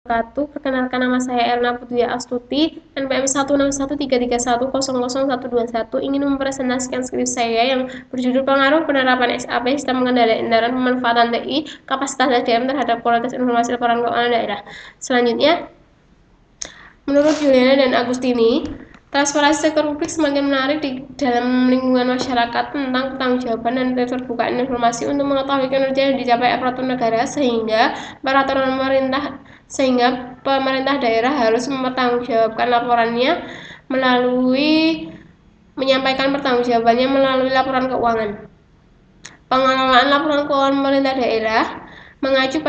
Perkenalkan, nama saya Erna Putri Astuti, NPM 1613331000121, ingin mempresentasikan skripsi saya yang berjudul Pengaruh Penerapan SAP Sistem Pengendalian Edaran Pemanfaatan TI Kapasitas SDM terhadap Kualitas Informasi Laporan Keuangan Daerah. Selanjutnya, menurut Juliana dan Agustini, transparansi sektor publik semakin menarik di dalam lingkungan masyarakat tentang pertanggungjawaban dan keterbukaan informasi untuk mengetahui kinerja yang dicapai aparatur negara sehingga pemerintah daerah harus mempertanggungjawabkan laporannya menyampaikan pertanggungjawabannya melalui laporan keuangan. Pengelolaan laporan keuangan pemerintah daerah mengacu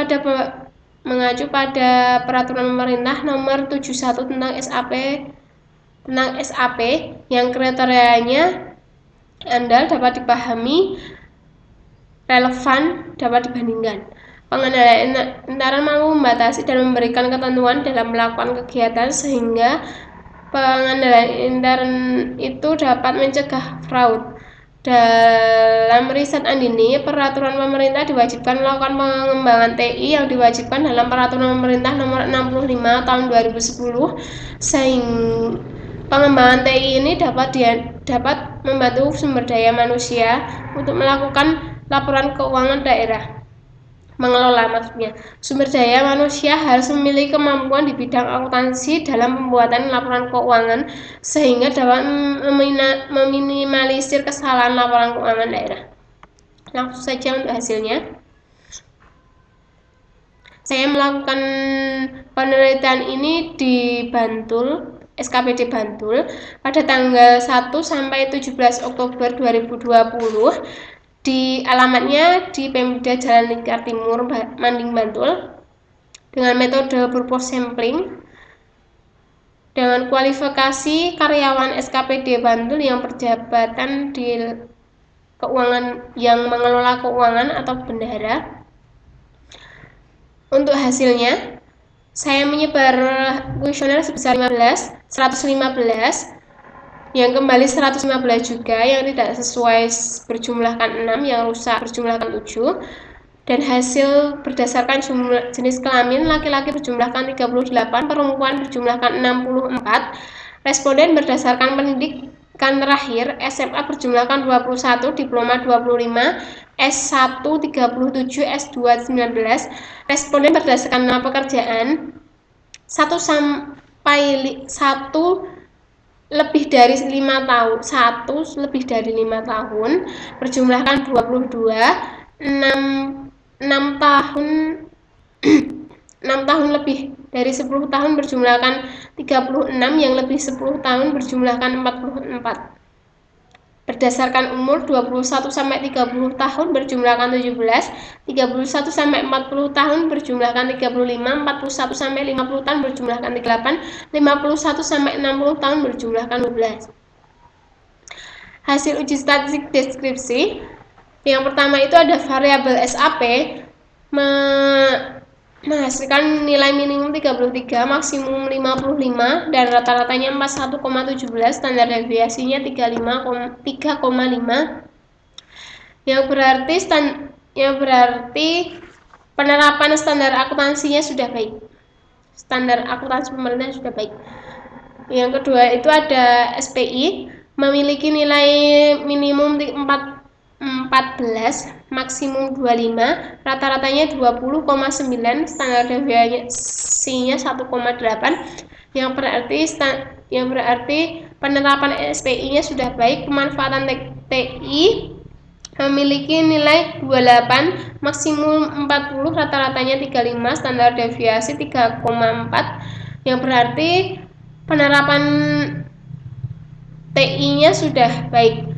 pada peraturan pemerintah nomor 71 tentang SAP yang kriterianya andal, dapat dipahami, relevan, dapat dibandingkan. Pengendalian edaran mampu membatasi dan memberikan ketentuan dalam melakukan kegiatan sehingga pengendalian edaran itu dapat mencegah fraud. Dalam riset Andini, peraturan pemerintah diwajibkan melakukan pengembangan TI yang diwajibkan dalam peraturan pemerintah nomor 65 tahun 2010 sehingga pengembangan TI ini dapat membantu sumber daya manusia untuk melakukan laporan keuangan daerah. Sumber daya manusia harus memiliki kemampuan di bidang akuntansi dalam pembuatan laporan keuangan sehingga dapat meminimalisir kesalahan laporan keuangan daerah. Langsung saja untuk hasilnya. Saya melakukan penelitian ini di Bantul, SKPD Bantul, pada tanggal 1 sampai 17 Oktober 2020. Di alamatnya di Pemda Jalan Lingkar Timur, Manding, Bantul, dengan metode purpose sampling, dengan kualifikasi karyawan SKPD Bantul yang berjabatan di keuangan yang mengelola keuangan atau bendahara. Untuk hasilnya, saya menyebar kuesioner sebesar 115 yang kembali 115 juga, yang tidak sesuai berjumlahkan 6, yang rusak berjumlahkan 7, dan hasil berdasarkan jenis kelamin, laki-laki berjumlahkan 38, perempuan berjumlahkan 64, responden berdasarkan pendidikan terakhir, SMA berjumlahkan 21, diploma 25, S1 37, S2 19, responden berdasarkan nama pekerjaan 1 lebih dari 5 tahun berjumlahkan 22, 6 tahun lebih dari 10 tahun berjumlahkan 36, yang lebih 10 tahun berjumlahkan 44. Berdasarkan umur 21 sampai 30 tahun berjumlahkan 17, 31 sampai 40 tahun berjumlahkan 35, 41 sampai 50 tahun berjumlahkan 38, 51 sampai 60 tahun berjumlahkan 12. Hasil uji statistik deskripsi. Yang pertama itu ada variabel SAP menghasilkan nilai minimum 33, maksimum 55, dan rata-ratanya 41,17, standar deviasinya 3,5, yang berarti penerapan standar akuntansinya sudah baik. Standar akuntansi pemerintah sudah baik. Yang kedua itu ada SPI, memiliki nilai minimum 14, maksimum 25, rata-ratanya 20,9, standar deviasinya 1,8, yang berarti penerapan SPI-nya sudah baik. Pemanfaatan TI memiliki nilai 28, maksimum 40, rata-ratanya 35, standar deviasi 3,4, yang berarti penerapan TI-nya sudah baik.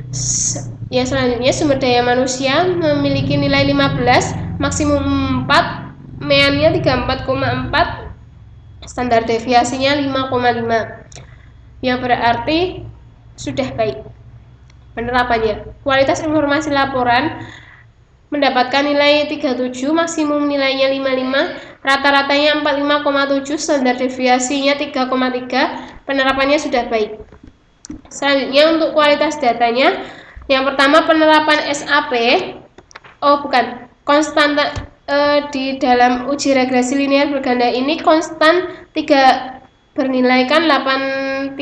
Yang selanjutnya, sumber daya manusia memiliki nilai 15, maksimum 4, MEAN-nya 34,4, standar deviasinya 5,5, yang berarti sudah baik penerapannya. Kualitas informasi laporan mendapatkan nilai 37, maksimum nilainya 55, rata-ratanya 45,7, standar deviasinya 3,3, penerapannya sudah baik. Selanjutnya untuk kualitas datanya, yang pertama penerapan SAP, di dalam uji regresi linear berganda ini konstan 3 bernilai kan 83,8.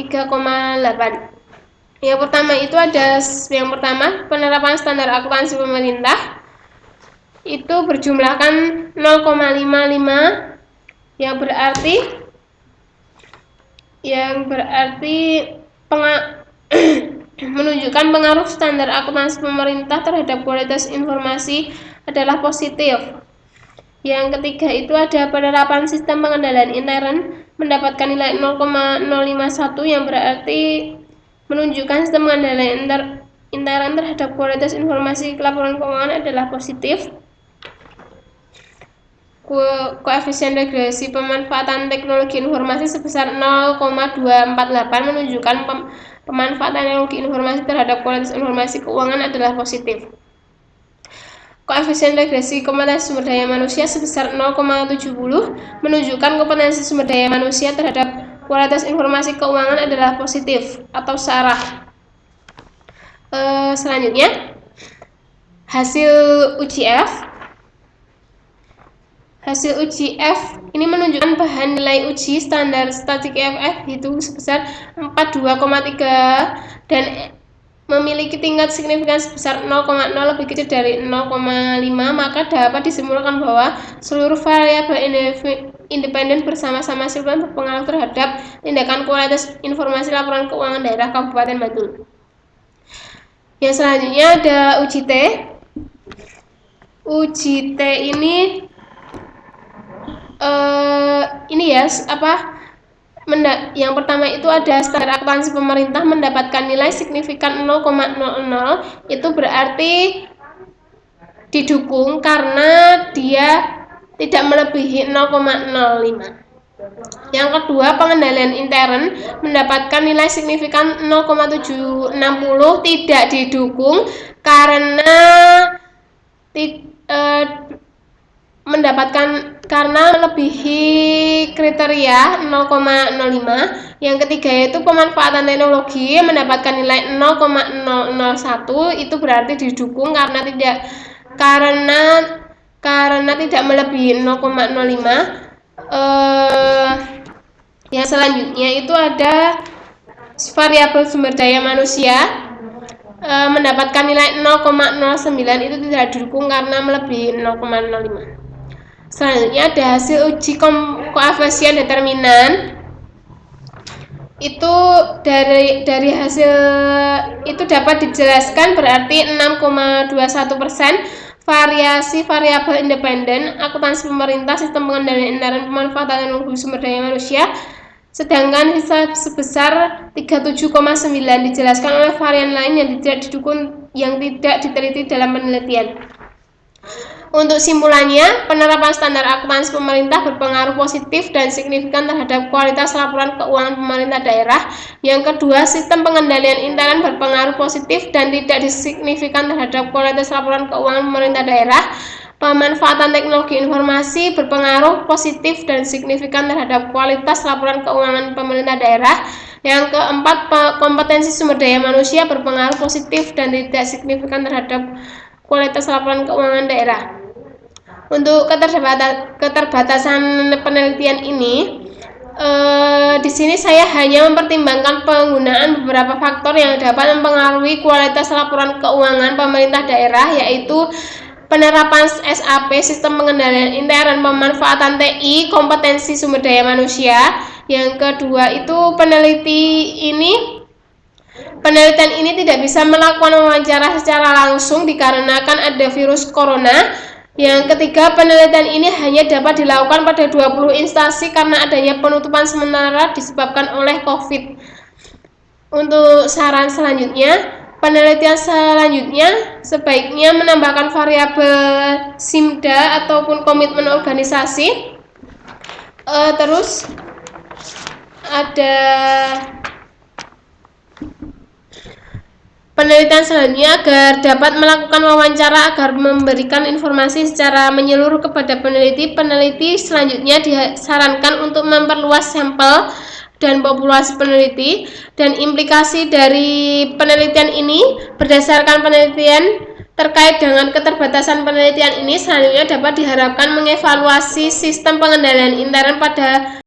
Yang pertama itu ada penerapan standar akuntansi pemerintah itu berjumlahkan 0,55 yang berarti menunjukkan pengaruh standar akuntansi pemerintah terhadap kualitas informasi adalah positif. Yang ketiga itu ada penerapan sistem pengendalian intern mendapatkan nilai 0,051 yang berarti menunjukkan sistem pengendalian intern terhadap kualitas informasi laporan keuangan adalah positif. Koefisien regresi pemanfaatan teknologi informasi sebesar 0,248 menunjukkan pemanfaatan teknologi informasi terhadap kualitas informasi keuangan adalah positif. Koefisien regresi kompetensi sumber daya manusia sebesar 0,70 menunjukkan kompetensi sumber daya manusia terhadap kualitas informasi keuangan adalah positif atau searah. Selanjutnya hasil uji F ini menunjukkan bahan nilai uji standar statistik EFF itu sebesar 42,3 dan memiliki tingkat signifikan sebesar 0,0 lebih kecil dari 0,5, maka dapat disimpulkan bahwa seluruh variabel independen bersama-sama simultan berpengaruh terhadap tindakan kualitas informasi laporan keuangan daerah Kabupaten Bantul. Yang selanjutnya ada uji T. Uji T ini yang pertama itu ada standar akuntansi pemerintah mendapatkan nilai signifikan 0,00, itu berarti didukung karena dia tidak melebihi 0,05. Yang kedua, pengendalian intern mendapatkan nilai signifikan 0,760 tidak didukung karena melebihi kriteria 0,05. Yang ketiga yaitu pemanfaatan teknologi mendapatkan nilai 0,001, itu berarti didukung karena tidak melebihi 0,05. Yang selanjutnya itu ada variabel sumber daya manusia mendapatkan nilai 0,09, itu tidak didukung karena melebihi 0,05. Selanjutnya ada hasil uji koefisien determinan. Itu dari hasil itu dapat dijelaskan berarti 6,21% variasi variabel independen akuntansi pemerintah sistem pengendalian intern pemanfaatan teknologi sumber daya manusia, sedangkan sisa sebesar 37,9 dijelaskan oleh varian lain yang tidak didukung yang tidak diteliti dalam penelitian. Untuk simpulannya, penerapan standar akuntansi pemerintah berpengaruh positif dan signifikan terhadap kualitas laporan keuangan pemerintah daerah. Yang kedua, sistem pengendalian intern berpengaruh positif dan tidak signifikan terhadap kualitas laporan keuangan pemerintah daerah. Pemanfaatan teknologi informasi berpengaruh positif dan signifikan terhadap kualitas laporan keuangan pemerintah daerah. Yang keempat, kompetensi sumber daya manusia berpengaruh positif dan tidak signifikan terhadap kualitas laporan keuangan daerah. Untuk keterbatasan penelitian ini, di sini saya hanya mempertimbangkan penggunaan beberapa faktor yang dapat mempengaruhi kualitas laporan keuangan pemerintah daerah, yaitu penerapan SAP sistem pengendalian intern, pemanfaatan TI, kompetensi sumber daya manusia. Yang kedua itu penelitian ini tidak bisa melakukan wawancara secara langsung dikarenakan ada virus corona. Yang ketiga, penelitian ini hanya dapat dilakukan pada 20 instansi karena adanya penutupan sementara disebabkan oleh COVID. Untuk saran selanjutnya, penelitian selanjutnya sebaiknya menambahkan variabel SIMDA ataupun komitmen organisasi. Terus ada penelitian selanjutnya agar dapat melakukan wawancara agar memberikan informasi secara menyeluruh kepada peneliti selanjutnya disarankan untuk memperluas sampel dan populasi peneliti dan implikasi dari penelitian ini berdasarkan penelitian Terkait dengan keterbatasan penelitian ini, selanjutnya dapat diharapkan mengevaluasi sistem pengendalian intern pada